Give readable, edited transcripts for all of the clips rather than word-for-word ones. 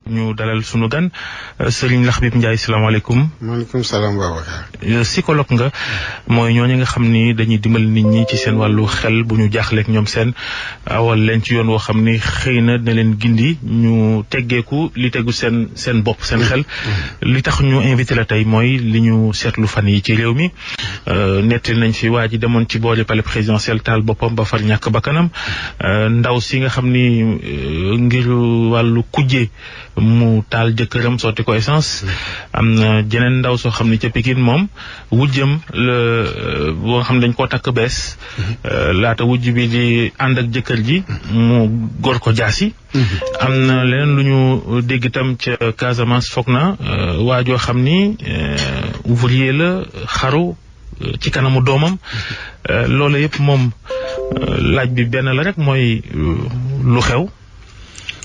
ñu dalal sunu gan Serigne Laxbib Ndiaye salaamaaleykum. maaleykum salaam Babacar. psychologue nga mooy ñooñu nga xam ni dañuy dimbali nit ñi ci seen wàllu xel bu ñu jaaxleeg ñoom seen awal leen ci yoon woo xam ni xëy na dina leen gindi ñu teggeeku li tegu seen bopp seen xel. li tax ñu invité la tey mooy li ñu seetlu fan yi ci réew mi nettali nañ fi waa ji demoon ci boori palais présidentiel taal boppam ba far ñàkk bakkanam ndaw si nga xam ni ngir wàllu kujje mu taal jëkkëram sotti ko essence. am na jeneen ndaw soo xam ne ca Pikine moom wujjam la boo xam ne dañ koo takk bees. laata wujj bi di ànd ak jëkkër ji mu gor ko jaasi. am na leneen lu ñu dégg itam ca Casamance foog na waajoo xam ni ouvrier la xaru ci kanamu doomam. loolu yëpp moom laaj bi benn la rek mooy lu xew.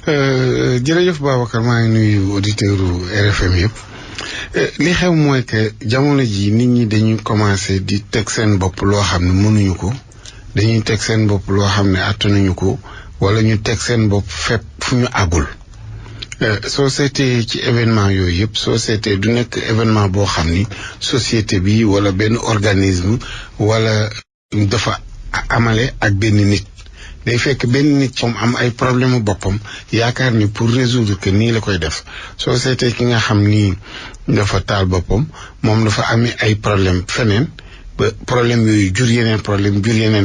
jërëjëf Babacar maa ngi nuyu auditeurs RFM yëpp li xew mooy que jamono ji nit ñi dañuy commencé di teg seen bopp loo xam ne mënuñu ko dañuy teg seen bopp loo xam ne attanuñu ko wala ñu teg seen bopp fépp fu ñu àggul. soo seetee ci événement yooyu yëpp soo seetee du nekk événement boo xam ni société bi wala benn organisme wala dafa amale ak benn nit. day fekk benn nit moom am ay problème boppam yaakaar ni pour résoudre que nii la koy def soo seetee ki nga xam ni dafa taal boppam moom dafa amee ay problème feneen ba problème yooyu jur yeneen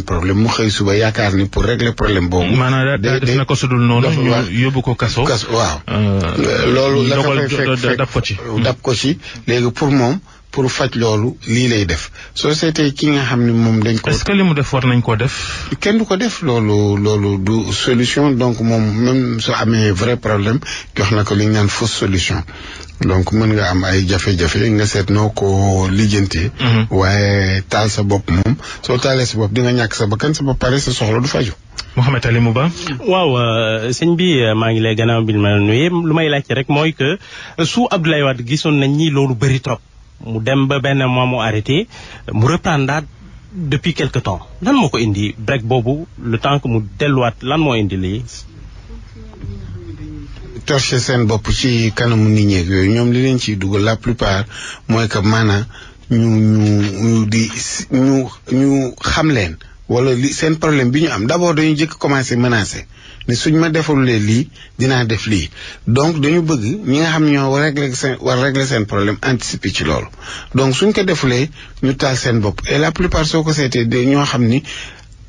problème mu xëy suba yaakaar ni pour régler problème boobu. maanaam daa def na ko sudul noonu. ñu yóbbu ko kaso. waaw. loolu la ko fay dab ko ci léegi pour moom. pour faj loolu lii lay def société ki nga xam ne moom dañ ko. est-ce que li mu def war nañ koo def. kenn du ko def loolu du solution donc moom même soo amee vrai problème jox na ko li ñu naan fausse solution donc mën nga am ay jafe-jafe nga seet noo ko lijjantee. waaye taal sa bopp moom soo taalee sa bopp di nga ñàkk sa bakkan sa bopp pare sa soxla du faju. Mouhamed Ali Mouba. waaw sëñ bi maa ngi lay gannaaw bi ma nuyee lu may laajte rek mooy que su Abdoulaye Wade gisoon nañ ni loolu bëri trop. mu dem ba benn mois mu arrêté mu reprendre depuis quelque temps lan moo ko indi break boobu le temps que mu delluwaat lan moo indi lii. torché seen bopp ci kanamu nit ñeeg yooyu ñoom li leen ciy dugal la plupart mooy que maanaam ñu xam leen wala li seen problème bi ñu am d'abord dañu jëkk commencé menacer ne suñ ma defalulee lii dinaa def lii donc dañu bëgg ñi nga xam ñoo war régler seen problème anticiper ci loolu donc suñ ko defulee ñu taal seen bopp et la plupart soo ko seetee de ñoo xam ni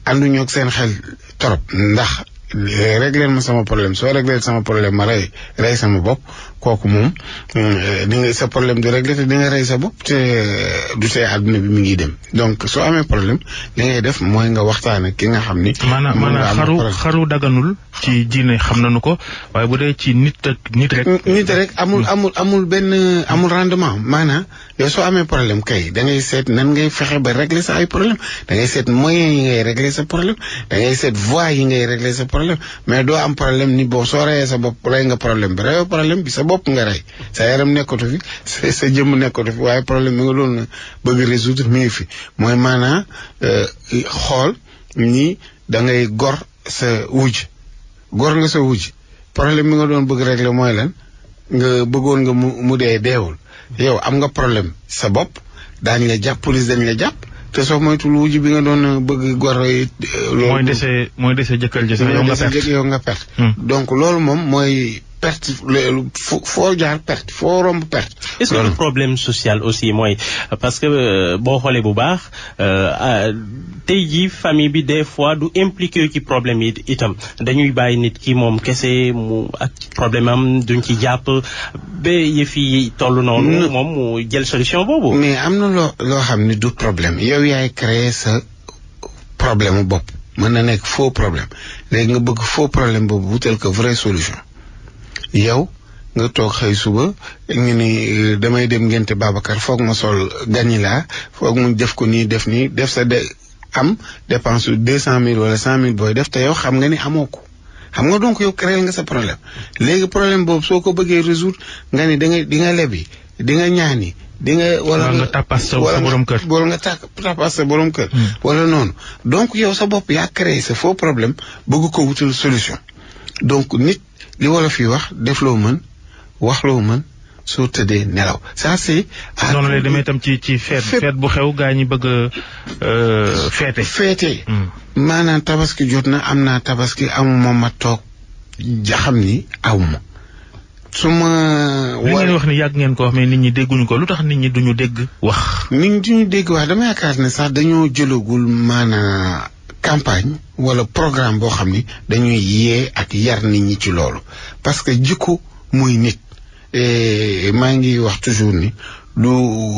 ànduñoo ak seen xel trop ndax régler ma sama problème soo régler sama problème ma rey sama bopp kooku moom di nga sa problème di régler te di nga rey sa bopp te du tee àdduna bi mi ngi dem donc soo amee problème li ngay def mooy nga waxtaan ak ki nga xam ni. maanaam xaru daganul ci diine xam nañu ko waaye bu dee ci nit rek. nit rek amul benn rendement maanaam yow soo amee problème kay da ngay seet nan ngay fexe ba régler sa ay problème da ngay seet moyens yi ngay régler sa problème da ngay seet voies yi ngay régler sa problème mais doo am problème ni boo soo reyee sa bopp rey nga problème bi reyoo problème bi sa bopp nga rey sa yaram nekkatu fi sa jëmm nekkatu fi waaye problème bi nga doon bëgg résoudre mi ngi fi mooy maanaam xool ni da ngay gor sa wujj gor nga sa wujj problème bi nga doon bëgg régler mooy lan nga bëggoon nga mu deewul yow am nga problème sa bopp daañ la jàpp police dañ la jàpp te soo moytul wujj bi nga doon bëgg gor loolu mooy dese jëkkër ji yow nga perte donc loolu moom mooy perte foo jaar perte foo romb perte. est-ce que le problème social aussi mooy parce que boo xoolee bu baax tey jii famille bi des fois du impliqué ci problème yi itam dañuy bàyyi nit ki moom kese mu ak problème am duñ ci jàpp ba yëf yi toll noonu. moom mu jël solution boobu. mais am na loo xam ni du problème yow yaay créer sa problème bopp mën na nekk faux problème léegi nga bëgg faux problème boobu wutal ko vraie solution. yow nga toog xëy suba ñu ni damay dem ngénte Babacar foog ma sol ganila foog mu def ko nii def sa am dépense 200,000 wala 100,000 booy def te yow xam nga ni amoo ko xam nga donc yow créé nga sa problème léegi problème boobu soo ko bëggee résoudre nga ni di nga lebi di nga ñaani di nga wala nga tappas sa borom kër wala nga tappas sa borom kër wala noonu donc yow sa bopp yaa créé sa faux problème bëgg ko wutal solution donc nit li wala fi wax def loo mën wax loo mën soo tëddee nelaw ça c'est. noonu lay demee itam ci feet bu xew gaa ñi bëgg feete. maanaam tabaski jot na am naa tabaski amuma ma toog xam ni awma su ma. li ngeen wax ni yàgg ngeen ko wax mais nit ñi dégguñu ko lu tax nit ñi duñu dégg wax. nit ñi duñu dégg wax dama yaakaar ne sax dañoo jëlagul maanaam campagne wala programme boo xam ni dañuy yee ak yar nit ñi ci loolu parce que jikko muy nit. maa ngi wax toujours ni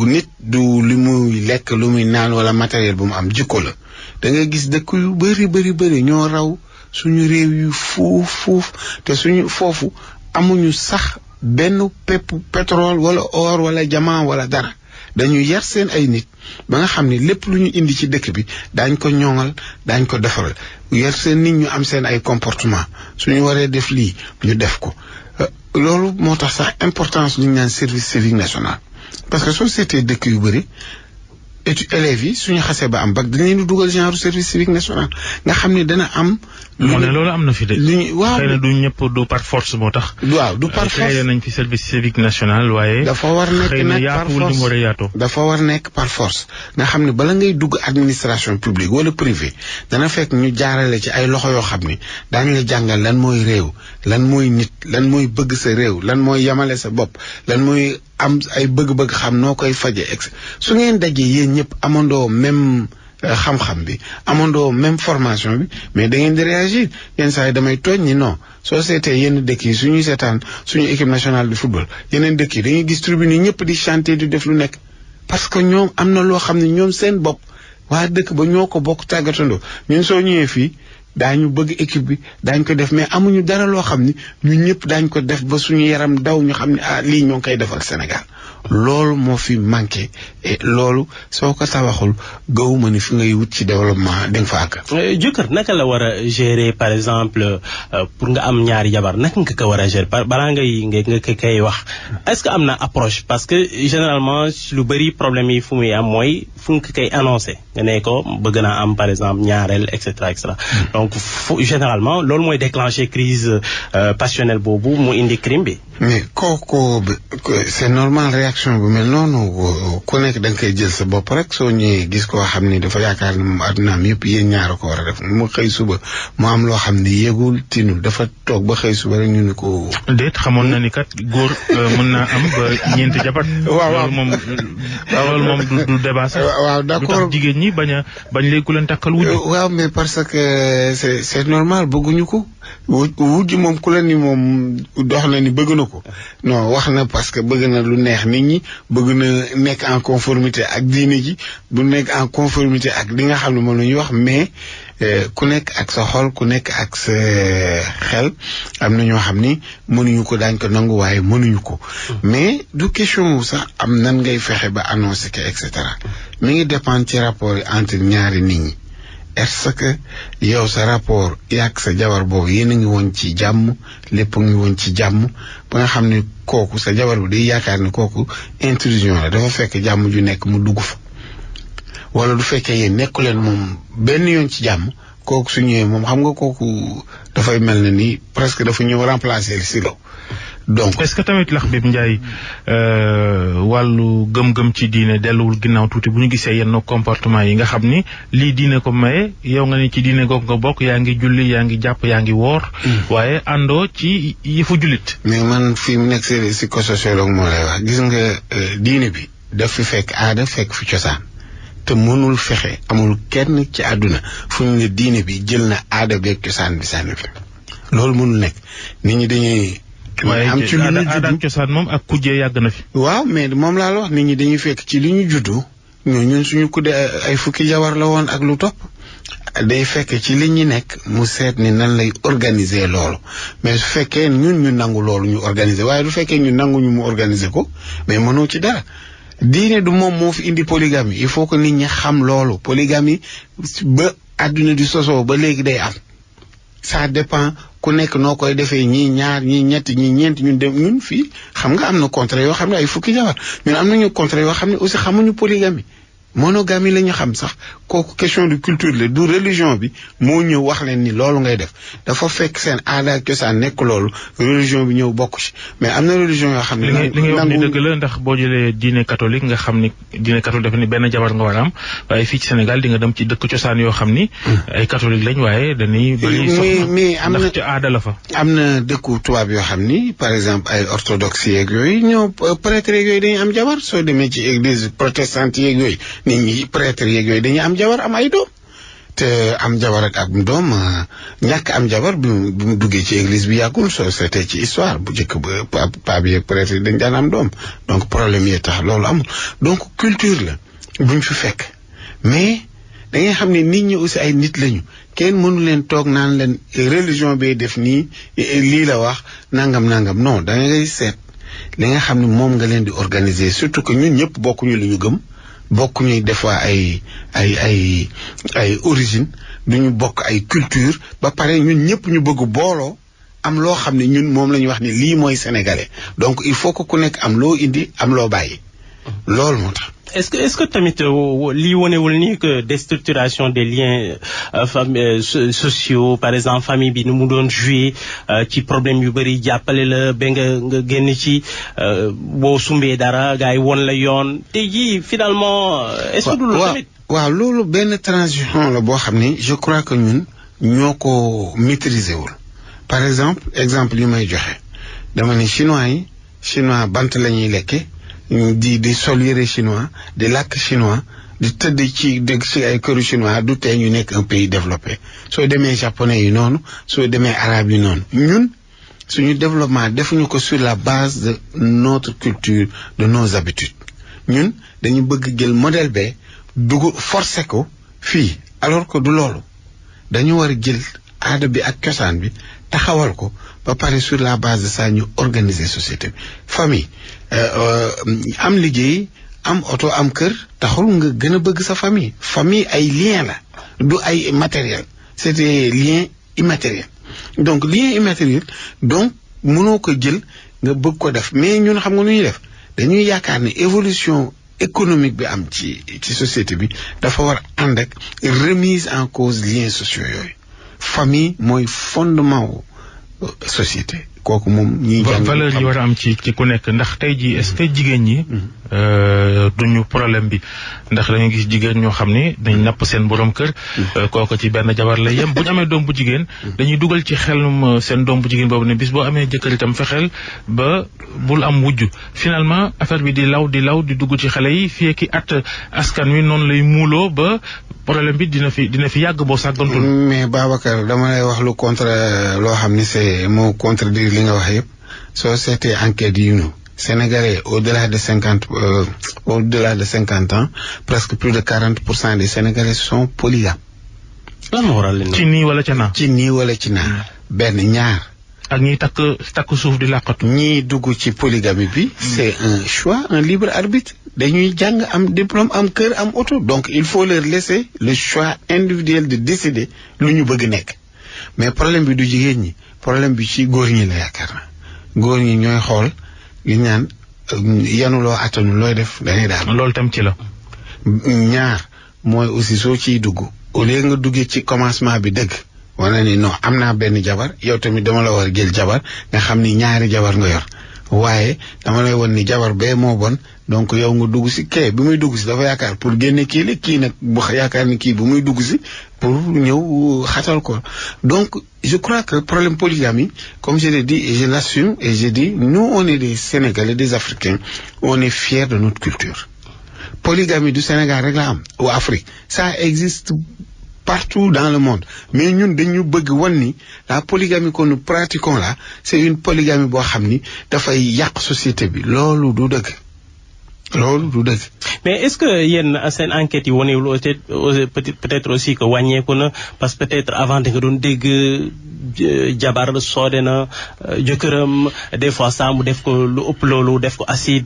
nit du li muy lekk lu muy naan wala matériel bu mu am jikko la da nga gis dëkk yu bëri ñoo raw suñu réew yu fuuf te suñu foofu amuñu sax benn pepp pétrole wala or wala diamant wala dara dañu yar seen ay nit ba nga xam ne lépp lu ñu indi ci dëkk bi daañ ko ñoŋal daañ ko defaral yar seen nit ñu am seen ay comportement suñu waree def lii ñu def ko loolu moo tax sax importance lu ñu naan service civique national parce que société dëkk yu bëri élèves yi suñu xasee ba am bac dañ leen di dugal genre service civique national nga xam ne dana am. moo ne loolu am na fi de. waaw xëy na du ñëpp du par force moo tax. waaw du par force créé nañ fi service civique national waaye. dafa war nekk nag par force dafa war nekk par force nga xam ne bala ngay dugg administration publique wala privé dana fekk ñu jaarale ci ay loxo yoo xam ni daañu la jàngal lan mooy réew lan mooy nit lan mooy bëgg sa réew lan mooy yamale sa bopp lan mooy am ay bëgg-bëgg xam noo koy faje su ngeen dajee yéen ñëpp amandoo même xam-xam bi amandoo même formation bi mais da ngeen di réagir yenn saa yi damay tooñ ni non soo seetee yenn dëkk yi suñuy seetaan suñu équipe nationale de football yeneen dëkk yi dañuy gis tribune yi ñëpp di chanter di def lu nekk parce que ñoom am na loo xam ne ñoom seen bopp waa dëkk ba ñoo ko bokk tàggatandoo ñun soo ñëwee fii daañu bëgg équipe bi daañ ko def mais amuñu dara loo xam ni ñun ñëpp daañ ko def ba suñu yaram daw ñu xam ne lii ñoo ngi koy defal Sénégal loolu moo fi manqué et loolu soo ko tabaxul gawuma ni fi ngay wut ci développement da nga fa àgg. jëkkër naka la war a gérer par exemple pour nga am ñaari jabar naka nga ko war a gérer balaa nga koy wax est-ce que am na approche parce que généralement lu bëri problème yi fu muy am mooy fu nga koy annoncé nga ne ko bëgg naa am par exemple ñaareel et cetera donc généralement loolu mooy déclencher crise passionnelle boobu mu indi crime bi. mais kooku c'est normal réaction bu mel noonu ku nekk da nga koy jël sa bopp rek soo ñëwee gis koo xam ni dafa yaakaar ni moom addunaam yëpp yéen ñaar ko war a def mu xëy suba mu am loo xam ni yëgul tinul dafa toog ba xëy suba rek ñu ne ko. déet xamoon na ni kat góor mën naa am ba ñeenti jabar. waaw loolu moom du débat sax. waaw d'accord du tax jigéen ñi bañ léegi ku leen takkal wujj. waaw mais parce que c'est normal bëgguñu ko. wujj moom ku la ni moom dox na ni bëgg na ko non wax na parce que bëgg na lu neex nit ñi bëgg na nekk en conformité ak diine ji bu nekk en conformité ak li nga xam ne moom la ñuy wax mais ku nekk ak sa xol ku nekk ak sa xel am na ñoo xam ni mënuñu ko daañ ko nangu waaye mënuñu ko mais du question sax am nan ngay fexe ba annoncer que et cetera mi ngi dépendre ci rapport yi entre ñaari nit ñi. est-ce que yow sa rapport yàgg sa jabar boobu yéen a ngi woon ci jàmm lépp a ngi woon ci jàmm ba nga xam ne kooku sa jabar bi day yaakaar ne kooku intrusion la dafa fekk jàmm ju nekk mu dugg fa wala du fekkee yéen nekku leen moom benn yoon ci jàmm kooku su ñëwee moom xam nga kooku dafay mel na ni presque dafa ñëw remplacer si lo donc est-ce que tamit lax bi Ndiaye wàllu gëm-gëm ci diine delluwul ginnaaw tuuti bu ñu gisee yenn comportement yi nga xam ni lii diine ko maye yow nga ni ci diine googu nga bokk yaa ngi julli yaa ngi jàpp yaa ngi woor waaye àndoo ci yëfu jullit. mais man fii mu nekk si ko sociologue moo lay wax gis nga diine bi daf fi fekk aada fekk fi cosaan te mënul fexe amul kenn ci àdduna fu ñu ne diine bi jël na aada beeg cosaan bi sànni fi loolu mënul nekk nit ñi dañuy. am ci lu ñu juddu aada cosaan moom ak kujjee yàgg na fi. waaw mais moom laa la wax nit ñi dañuy fekk ci li ñu juddu ñun suñu kudde ay fukki jabar la woon ak lu topp day fekk ci li ñu nekk mu seet ni nan lay organiser loolu mais su fekkee ñun ñu nangu loolu ñu organiser waaye du fekkee ñu nangu ñu mu organiser ko mais mënoo ci dara. diine du moom moo fi indi polygamie il faut que nit ñi xam loolu polygamie ba àdduna di sosoo ba léegi day am ça dépend ku nekk noo koy defee ñii ñaar ñii ñett ñii ñeent ñun fii xam nga am na contrat yoo xam ne ay fukki jabar ñun am nañu contrat yoo xam ne aussi xamuñu polygamie monogamie la ñu xam sax kooku question de culture la du religion bi moo ñëw wax leen ni loolu ngay def dafa fekk seen aada ak cosaan nekk loolu religion bi ñëw bokk ci mais am na religion yoo xam ne li ngay wax ni dëgg la ndax boo jëlee diine catholique nga xam ni diine catholique dafa ni benn jabar nga war a am waaye fii ci Sénégal di nga dem ci dëkk cosaan yoo xam ni ay catholique lañ waaye dañuy bari soxna mais am na ndax ci aada la fa am na dëkku tubaab yoo xam ni par exemple ay orthodoxe yeeg yooyu ñoo prêtre yeeg yooyu dañuy am jabar soo demee ci église protestante yeeg yooyu nit ñi prêtre yeeg yooyu dañuy am jabar am ay doom te am jabar ak am doom ñàkk am jabar bi mu duggee ci église bi yàggul soo seetee ci histoire bu njëkk ba pa bi ak prêtre yi dañ daan am doom donc problème yi tax loolu amul donc culture la buñ fi fekk mais da ngay xam ne nit ñi aussi ay nit lañu kenn mënu leen toog naan leen religion bee def nii lii la wax nangam non da ngay seet li nga xam ne moom nga leen di organiser surtout que ñun ñëpp bokkuñu li ñu gëm bokkuñu des fois ay origine duñu bokk ay culture ba pare ñun ñëpp ñu bëgg booloo am loo xam ne ñun moom la ñuy wax ni lii mooy sénégalais donc il faut que ku nekk am loo indi am loo bàyyi loolu moo tax. est-ce que tamit lii wonewul ni que déstructuration des liens sociaux par exemple famille bi nu mu doon jouer ci problème yu bëri jàppale la ba nga génn ci boo sumbee dara gars yi won la yoon tey jii finalement est-ce que du loolu tamit waaw loolu benn transition la boo xam ne je crois que ñun ñoo ko maîtriser wul par exemple yi may joxe dama ne chinois bant la ñuy lekke di sol yére chinois di làkk chinois di tëdd ci dëgg ci ay këru chinois du tee ñu nekk un pays développé soo demee japonais yi noonu soo demee arabe yi noonu ñun suñu développement defuñu ko sur la base de notre culture de nos habitudes ñun dañu bëgg jël modèle ba dugg forcé ko fii alors que du loolu dañu war a jël aada bi ak cosaan bi taxawal ko ba pare sur la base de ça ñu organiser société bi famille am liggéey am oto am kër taxul nga gën a bëgg sa famille ay lien la du ay matériel c'est des liens immatériels donc lien immatériel donc mënoo ko jël nga bëgg ko def mais ñun xam nga nu ñuy def dañuy yaakaar ne évolution économique bi am ci société bi dafa war ànd ak remise en cause liens sociaux yooyu famille mooy fondement société kooku moom ñi valeur yi war a am ci ku nekk ndax tey jii est-ce que jigéen ñi duñu problème bi ndax da nga gis jigéen ñoo xam ni dañ napp seen borom kër kooku ci benn jabar lay yem bu ñu amee doom bu jigéen dañuy dugal ci xelum seen doom bu jigéen boobu ne bis boo amee jëkkër itam fexeel ba bul am wujj finalement affaire bi di law di dugg ci xale yi fii ki at askan wi noonu lay muuloo ba problème bi dina fi yàgg boo sàggantul. mais Babacar dama lay wax lu contre loo xam ni c'est moo contredire li nga wax yëpp soo seetee enquête yi ñu Sénégalais au-delà de 50 ans presque plus de 40% des Sénégalais sont polygames. lan moo waral ci nii wala ca naa. ci nii wala ci naa. benn ñaar. ak ñiy takk suuf di làqatu. ñii dugg ci polygamie bi. c'est un choix un libre arbitre. dañuy jàng am diplôme am kër am oto. donc il faut leur laisser le choix individuel de décider lu ñu bëgg nekk mais problème bi du jigéen ñi problème bi ci góor ñi la yaakaar na góor ñi ñooy xool li ñaan yanuloo attanu looy def dañuy daal. loolu tam ci la. ñaar mooy aussi soo ciy dugg au lieu nga duggee ci commencement bi dëgg. wane ni non am naa benn jabar yow tamit dama la war a jël jabar nga xam ni ñaari jabar nga yor waaye dama lay won ni jabar bee moo bon donc yow nga dugg si kee bi muy dugg si dafa yaakaar pour génne kii la kii nag bu yaakaar ni kii bu muy dugg si pour ñëw xatal ko donc je crois que problème polygamie comme je l'ai dit et je l'assume et je dis nous on est des Sénégalais des Africains on est fiers de notre culture polygamie du Sénégal rek la am ou Afrique ça existe partout dans le monde mais ñun dañu bëgg wan ni la polygamie que nous pratiquons là c'est une polygamie boo xam ni dafay yàq société bi loolu du dëgg mais est-ce que yéen seen enquête yi wanewul peut-être aussi que wàññeeku na parce que peut-être avant da nga doon dégg jabar soode na jëkkëram des fois saa mu def ko lu ëpp loolu def ko acide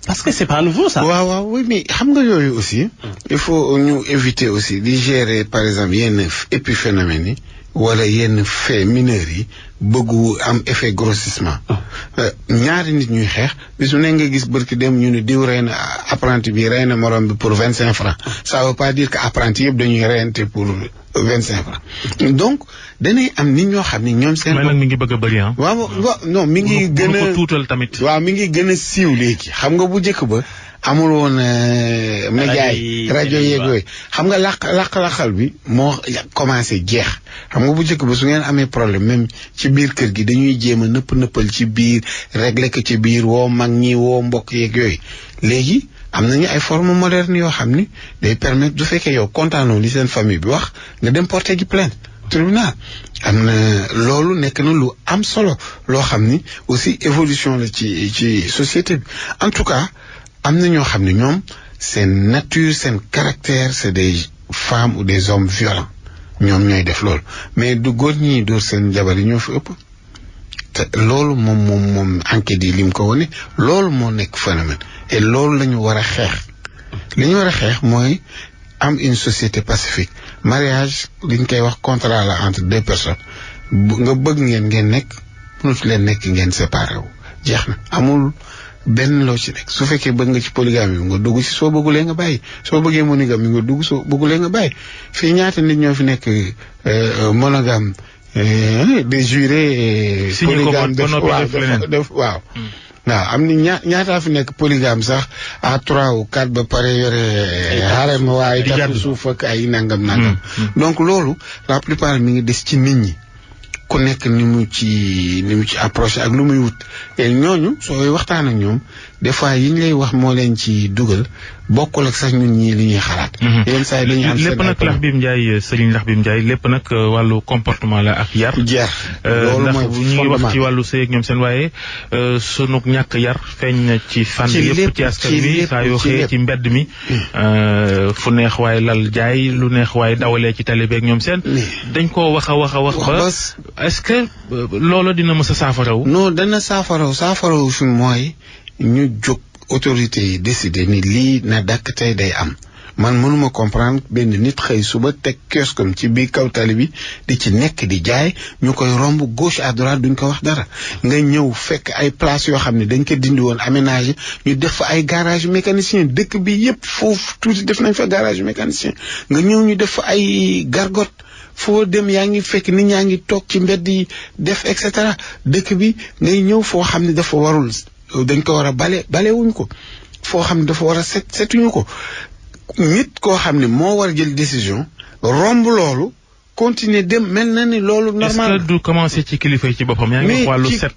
parce que c'est pas nouveau ça. waaw oui mais xam nga yooyu aussi. il faut ñu éviter aussi di gérer par exemple yenn épiphénomènes yi wala yenn fait mineurs yi bëggu am effet grossissement. ñaari nit ñuy xeex bis mu ne nga gis bërki dem ñu ne diw rey na apprenti bi rey na morom bi pour 25 francs ça veut pas dire que apprenti yëpp dañuy reyante pour 25 francs donc danay am nit ñoo xam ne ñoom seen. mais nag mi ngi bëgg a bëri ah. waaw non mi ngi gën a ko tuutal tamit. waaw mi ngi gën a siiw léegi xam nga bu njëkk ba amul woon média yi rajo yeeg yooyu xam nga laq-laqal bi moo commencé jeex xam nga bu njëkk ba su ngeen amee problème même ci biir kër gi dañuy jéem a nëppal ci biir régler ko ci biir woo mag ñi woo mbokk yeeg yooyu léegi am nañu ay formes modernes yoo xam ni day permettre du fekkee yow kontaanoo li seen famille bi wax nga dem porter ji plainte tribunal am na loolu nekk na lu am solo loo xam ni aussi évolution la ci société bi en tout cas am na ñoo xam ne ñoom seen nature seen caractère c'est des femmes ou des hommes violents ñoom ñooy def loolu mais du góor ñi dóor seen jabar yi ñoo fi ëpp te loolu moom enquête yi lim ko wane loolu moo nekk phénomène et loolu la ñu war a xeex li ñu war a xeex mooy am une société pacifique mariage li ñu koy wax contrat la entre deux personnes nga bëgg ngeen nekk mënut leen nekk ngeen séparé wu jeex na amul benn loo ci nekk su fekkee bëgg nga ci polygamie nga dugg ci soo bëggulee nga bàyyi soo bëggee monogamie nga dugg soo bëggulee nga bàyyi fii ñaata nit ñoo fi nekk monogame des jurés polygame def waaw am ni ñaataa fi nekk polygame sax à 3 ou 4 ba pare yore harem waaye takk suuf ak ay nangam donc loolu la plupart mi ngi des ci nit ñi ku nekk ni mu ci approché ak lu muy wut et ñooñu sooy waxtaan ak ñoom des fois yi ñu lay wax moo leen ci dugal bokkul ak sax ñun ñii li ñuy xalaat. yenn saa yi dañuy am lépp nag Laxbib Ndiaye Serigne Laxbib Ndiaye lépp nag wàllu comportement la ak yar. loolu mooy ñu ngi wax ci wàllu sëy ak ñoom seen waaye sunu ñàkk yar feeñ na ci fànn yëpp ci askan bi saa yoo xëyee ci mbedd mi. fu neex waaye lal jaay lu neex waaye dawalee ci tali beeg ñoom seen. dañ koo wax ba est-ce que loolu dina mës a saafaraw. non dana saafaraw fi mooy ñu jóg autorité yi décider ni lii na dakk tey day am man mënuma comprendre benn nit xëy suba teg kiosque ci biir kaw tali bi di ci nekk di jaay ñu koy romb gauche à droite duñ ko wax dara nga ñëw fekk ay place yoo xam ne dañ ko dindi woon aménagé ñu def fa ay garage mécanicien dëkk bi yépp foofu tuuti def nañ fa garage mécanicien nga ñëw ñu def fa ay gargote foo dem yaa ngi fekk nit ñaa ngi toog ci mbedd yi def et cetera dëkk bi ngay ñëw foo xam ne dafa warul dañ ko war a bale wuñ ko foo xam ne dafa war a setuñu ko nit koo xam ne moo war a jël décision romb loolu continuer dem mel na ni loolu normal. est-ce que du commencer ci kilifa yi ci boppam. yaa ngi wax wàllu set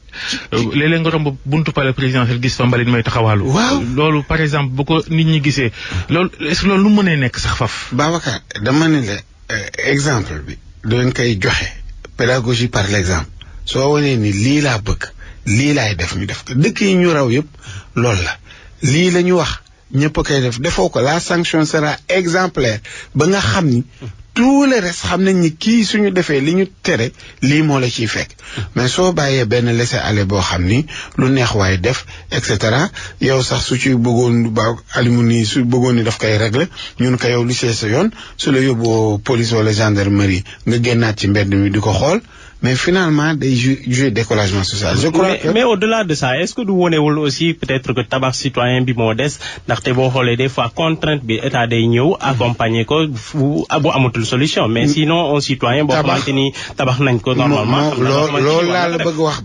léeg-léeg nga romb buntu palais présidentiel gis fa mbalit may taxawaalu. waaw loolu par exemple bu ko nit ñi gisee loolu est-ce que loolu lu mënee nekk sax faf. Babacar dama ne la exemple bi doon koy joxe pédagogie par l'exemple soo wanee ni lii laa bëgg lii laay def ñu def ko dëkk yi ñu raw yëpp loolu la lii la ñu wax ñëpp a koy def defoo ko la sanction sera exemplaire ba nga xam ni tout le reste xam nañ ni kii suñu defee li ñu tere lii moo la ciy fekk mais soo bàyyee benn laisser-aller boo xam ni lu neex waaye def et cetera yow sax su ci bëggoon ba alimu ni su bëggoon ni daf koy régler ñun ko yow lu see sa yoon su la yóbboo police wala gendarmerie nga génnaat ci mbedd mi di ko xool mais finalement day jouer découragement social. Je crois mais au-delà de ça est-ce que du wonewul aussi peut-être que tabax citoyen bi moo des ndaxte boo xoolee des fois contrainte bi état day ñëw accompagner ko bu amatul solution mais sinon un citoyen boo xamante ni tabax nañ ko normalement. loolu laa la bëgg wax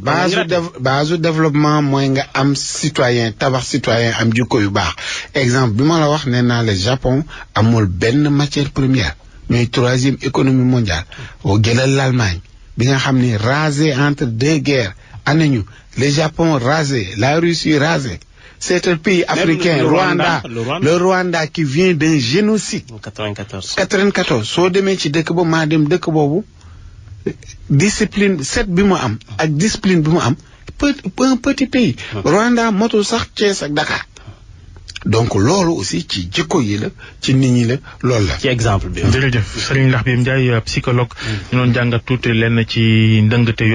base développement mooy nga am citoyen tabax citoyen am jikko yu baax exemple bi ma la wax nee naa le Japon amul benn matière première ñooy 3e économie mondiale boo jëlal l'Allemagne bi nga xam ni rasé entre deux guerres anañu le Japon rasé la Russie rasé c'est un pays africain le Rwanda qui vient d'un génocide 94 soo demee ci dëkk ba maa dem dëkk boobu discipline set bi mu am ak discipline bi mu am un petit pays Rwanda motul sax Thiès ak Dakar donc loolu aussi ci jikko yi la ci nit ñi la loolu la. ci exemple bi. jërëjëf Serigne Laxbib Ndiaye psychologue. ñu doon jàngat tuuti lenn ci ndëngte yu am